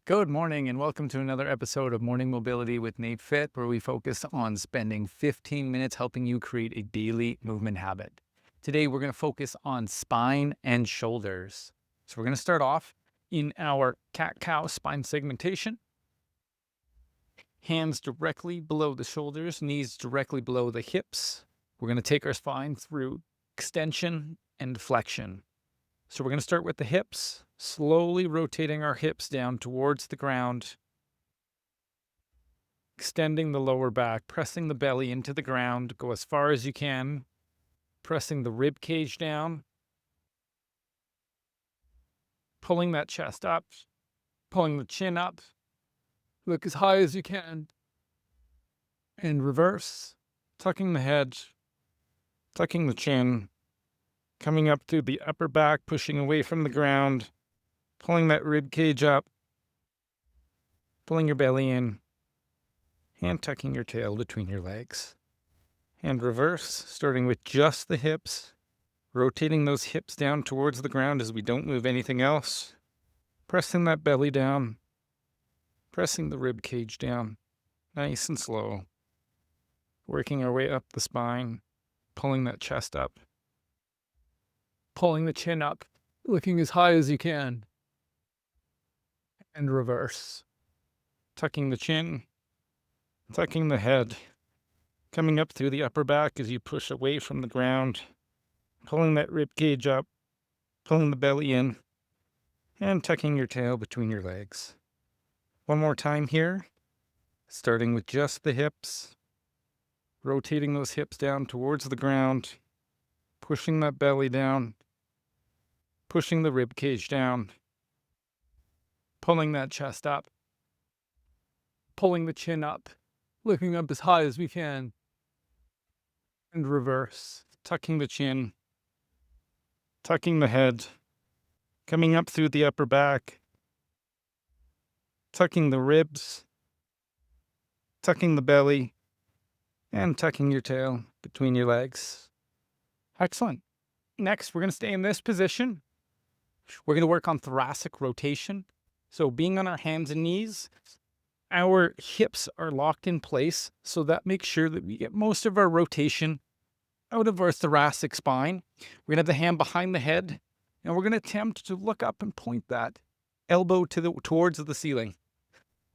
Good morning and welcome to another episode of Morning Mobility with NATEFIT, where we focus on spending 15 minutes helping you create a daily movement habit. Today, we're going to focus on spine and shoulders. So we're going to start off in our cat-cow spine segmentation. Hands directly below the shoulders, knees directly below the hips. We're going to take our spine through extension and flexion. So we're going to start with the hips, slowly rotating our hips down towards the ground, extending the lower back, pressing the belly into the ground, go as far as you can, pressing the rib cage down, pulling that chest up, pulling the chin up, look as high as you can, and reverse, tucking the head, tucking the chin, coming up through the upper back, pushing away from the ground, pulling that rib cage up, pulling your belly in, and tucking your tail between your legs. And reverse, starting with just the hips, rotating those hips down towards the ground as we don't move anything else, pressing that belly down, pressing the rib cage down, nice and slow, working our way up the spine, pulling that chest up, pulling the chin up, looking as high as you can, and reverse, tucking the chin, tucking the head, coming up through the upper back as you push away from the ground, pulling that rib cage up, pulling the belly in, and tucking your tail between your legs. One more time here, starting with just the hips, rotating those hips down towards the ground, pushing that belly down, pushing the rib cage down, pulling that chest up, pulling the chin up, looking up as high as we can, and reverse, tucking the chin, tucking the head, coming up through the upper back, tucking the ribs, tucking the belly, and tucking your tail between your legs. Excellent. Next, we're going to stay in this position. We're going to work on thoracic rotation. So being on our hands and knees, our hips are locked in place, so that makes sure that we get most of our rotation out of our thoracic spine. We're going to have the hand behind the head, and we're going to attempt to look up and point that elbow towards the ceiling.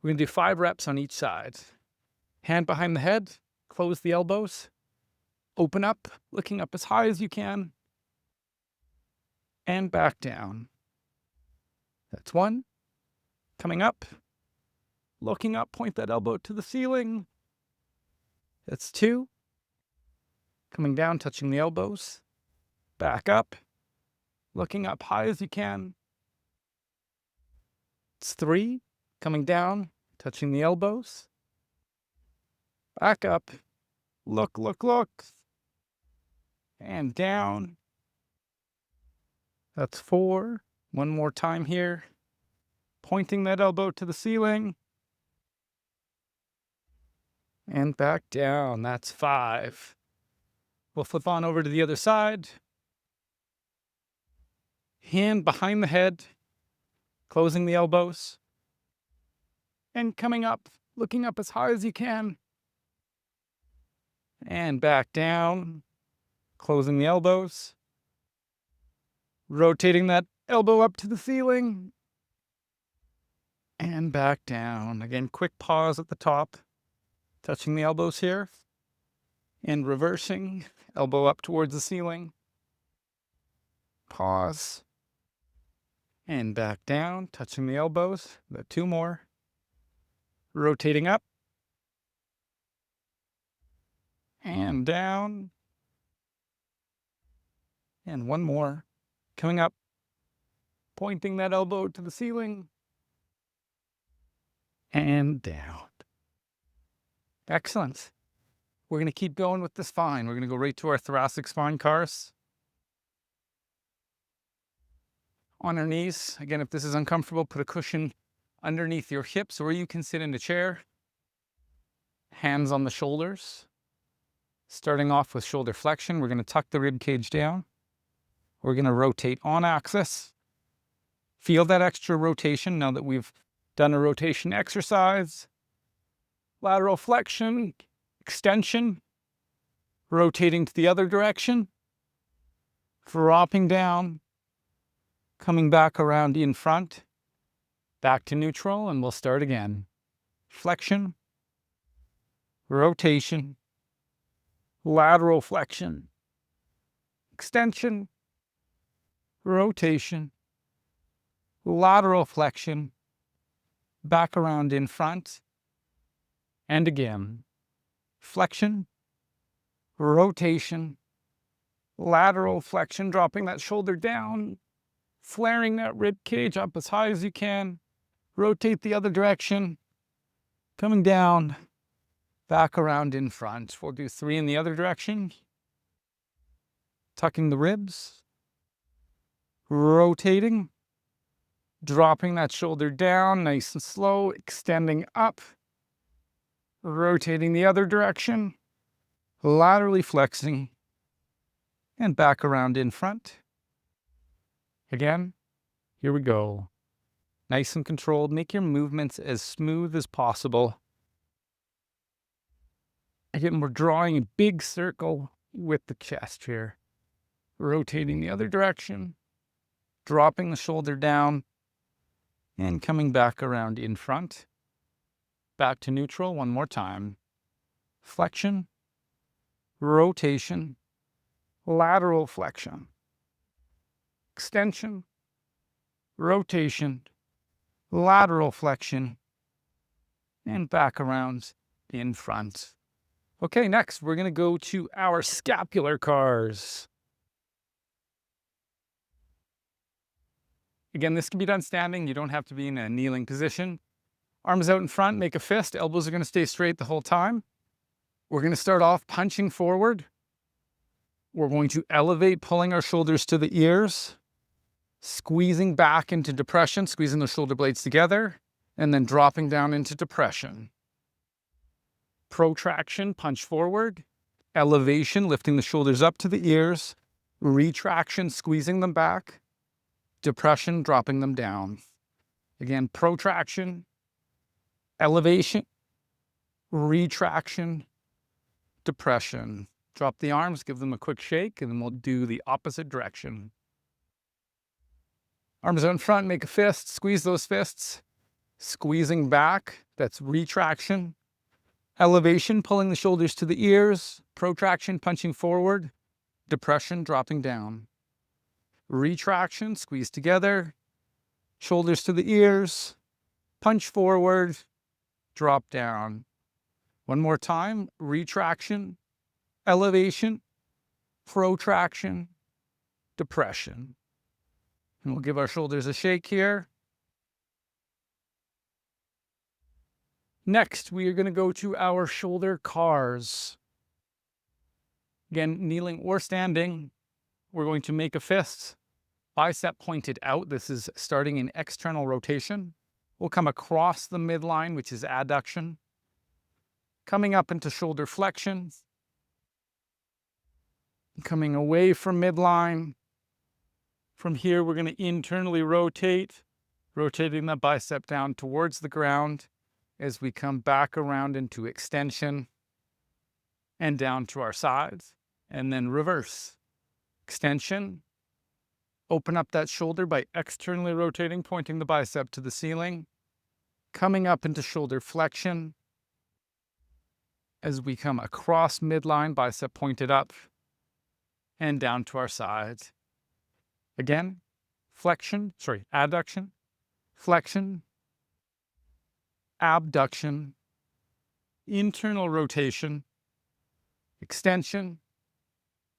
We're going to do 5 reps on each side. Hand behind the head, close the elbows, open up, looking up as high as you can, and back down. That's 1. Coming up, looking up, point that elbow to the ceiling. That's 2. Coming down, touching the elbows. Back up, looking up high as you can. It's 3. Coming down, touching the elbows. Back up, look, and down. That's 4. One more time here. Pointing that elbow to the ceiling. And back down. That's 5. We'll flip on over to the other side. Hand behind the head, closing the elbows. And coming up, looking up as high as you can. And back down, closing the elbows. Rotating that elbow up to the ceiling. And back down. Again, quick pause at the top. Touching the elbows here. And reversing, elbow up towards the ceiling. Pause. And back down, touching the elbows. About 2 more. Rotating up. And down. And 1 more. Coming up. Pointing that elbow to the ceiling. And down. Excellent. We're going to keep going with the spine. We're going to go right to our thoracic spine CARs. On our knees, again, if this is uncomfortable, put a cushion underneath your hips, or you can sit in a chair. Hands on the shoulders. Starting off with shoulder flexion, we're going to tuck the rib cage down. We're going to rotate on axis. Feel that extra rotation now that we've Done a rotation exercise. Lateral flexion, extension, rotating to the other direction, dropping down, coming back around in front, back to neutral, and we'll start again. Flexion, rotation, lateral flexion, extension, rotation, lateral flexion, back around in front, and again. Flexion, rotation, lateral flexion, dropping that shoulder down, flaring that rib cage up as high as you can, rotate the other direction, coming down, back around in front. We'll do 3 in the other direction. Tucking the ribs, rotating, dropping that shoulder down, nice and slow, extending up, rotating the other direction, laterally flexing, and back around in front. Again, here we go. Nice and controlled. Make your movements as smooth as possible. Again, we're drawing a big circle with the chest here. Rotating the other direction, dropping the shoulder down, and coming back around in front. Back to neutral one more time. Flexion, rotation, lateral flexion, extension, rotation, lateral flexion, and back around in front. Okay, next we're going to go to our scapular CARs. Again, this can be done standing. You don't have to be in a kneeling position. Arms out in front, make a fist. Elbows are going to stay straight the whole time. We're going to start off punching forward. We're going to elevate, pulling our shoulders to the ears, squeezing back into depression, squeezing the shoulder blades together, and then dropping down into depression. Protraction, punch forward. Elevation, lifting the shoulders up to the ears. Retraction, squeezing them back. Depression, dropping them down. Again, protraction, elevation, retraction, depression. Drop the arms, give them a quick shake, and then we'll do the opposite direction. Arms out in front, make a fist, squeeze those fists. Squeezing back, that's retraction. Elevation, pulling the shoulders to the ears. Protraction, punching forward. Depression, dropping down. Retraction, squeeze together, shoulders to the ears, punch forward, drop down. One more time, retraction, elevation, protraction, depression. And we'll give our shoulders a shake here. Next, we are going to go to our shoulder CARs. Again, kneeling or standing, we're going to make a fist. Bicep pointed out. This is starting in external rotation. We'll come across the midline, which is adduction. Coming up into shoulder flexion. Coming away from midline. From here, we're going to internally rotate, rotating the bicep down towards the ground as we come back around into extension and down to our sides, and then reverse. Extension. Open up that shoulder by externally rotating, pointing the bicep to the ceiling. Coming up into shoulder flexion. As we come across midline, bicep pointed up. And down to our sides. Again, adduction, flexion, abduction, internal rotation, extension,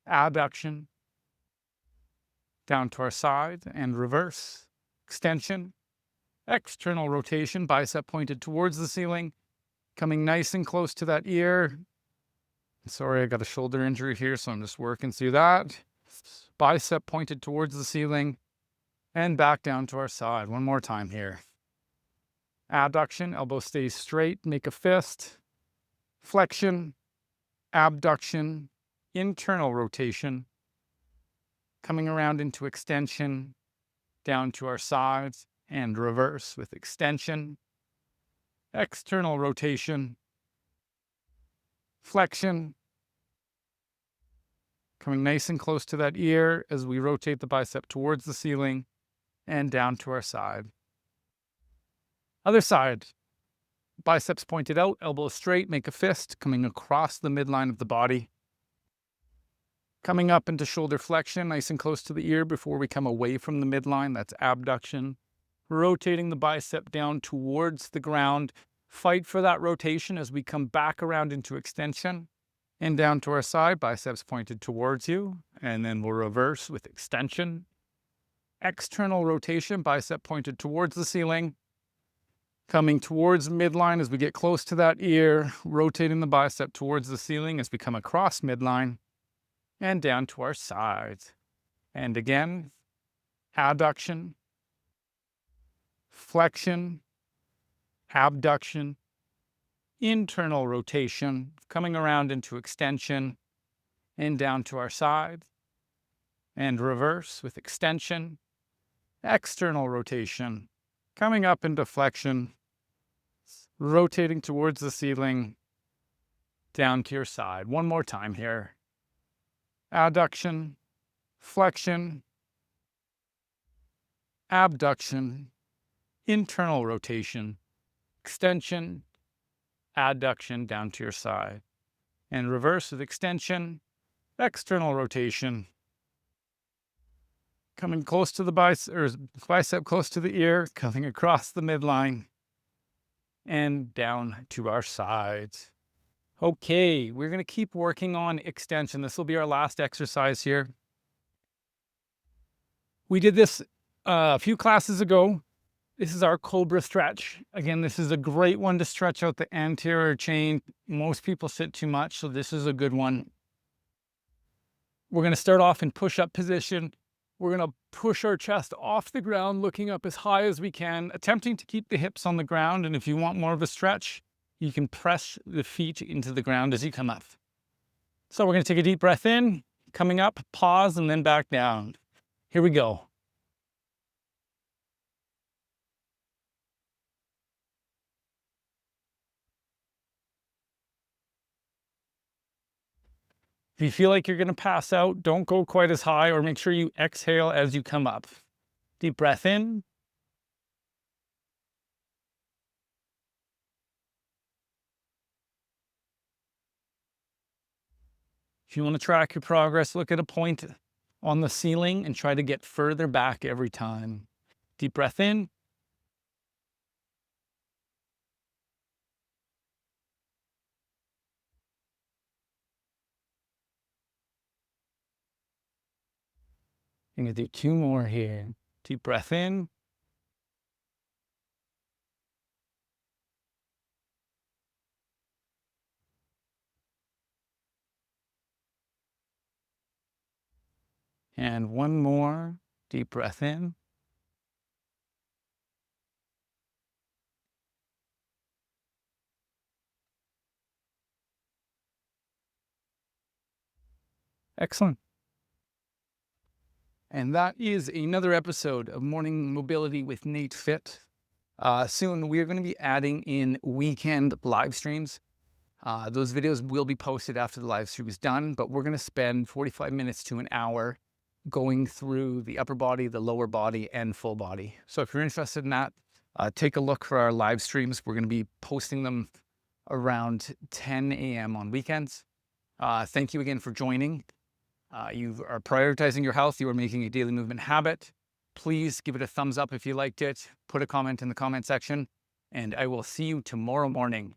abduction, down to our side and reverse, extension, external rotation, bicep pointed towards the ceiling, coming nice and close to that ear. Sorry, I got a shoulder injury here, so I'm just working through that. Bicep pointed towards the ceiling and back down to our side. One more time here. Abduction, elbow stays straight, make a fist. Flexion, abduction, internal rotation, coming around into extension, down to our sides, and reverse with extension, external rotation, flexion, coming nice and close to that ear as we rotate the bicep towards the ceiling and down to our side. Other side, biceps pointed out, elbows straight, make a fist, coming across the midline of the body. Coming up into shoulder flexion, nice and close to the ear before we come away from the midline, that's abduction. Rotating the bicep down towards the ground. Fight for that rotation as we come back around into extension and down to our side, biceps pointed towards you, and then we'll reverse with extension. External rotation, bicep pointed towards the ceiling. Coming towards midline as we get close to that ear, rotating the bicep towards the ceiling as we come across midline and down to our sides. And again, adduction, flexion, abduction, internal rotation, coming around into extension and down to our side, and reverse with extension, external rotation, coming up into flexion, rotating towards the ceiling, down to your side. One more time here. Adduction, flexion, abduction, internal rotation, extension, adduction down to your side, and reverse with extension, external rotation, coming close to the bicep close to the ear, coming across the midline, and down to our sides. Okay, we're going to keep working on extension. This will be our last exercise here. We did this a few classes ago. This is our Cobra Stretch. Again, this is a great one to stretch out the anterior chain. Most people sit too much, so this is a good one. We're going to start off in push-up position. We're going to push our chest off the ground, looking up as high as we can, attempting to keep the hips on the ground. And if you want more of a stretch, you can press the feet into the ground as you come up. So we're going to take a deep breath in, coming up, pause, and then back down. Here we go. If you feel like you're going to pass out, don't go quite as high, or make sure you exhale as you come up. Deep breath in. If you want to track your progress, look at a point on the ceiling and try to get further back every time. Deep breath in. I'm going to do 2 more here. Deep breath in. And 1 more. Deep breath in. Excellent. And that is another episode of Morning Mobility with NATEFIT. Soon we are going to be adding in weekend live streams. Those videos will be posted after the live stream is done, but we're going to spend 45 minutes to an hour going through the upper body, the lower body, and full body. So if you're interested in that, take a look for our live streams. We're going to be posting them around 10 a.m. on weekends. Thank you again for joining. You are prioritizing your health. You are making a daily movement habit. Please give it a thumbs up if you liked it. Put a comment in the comment section, and I will see you tomorrow morning.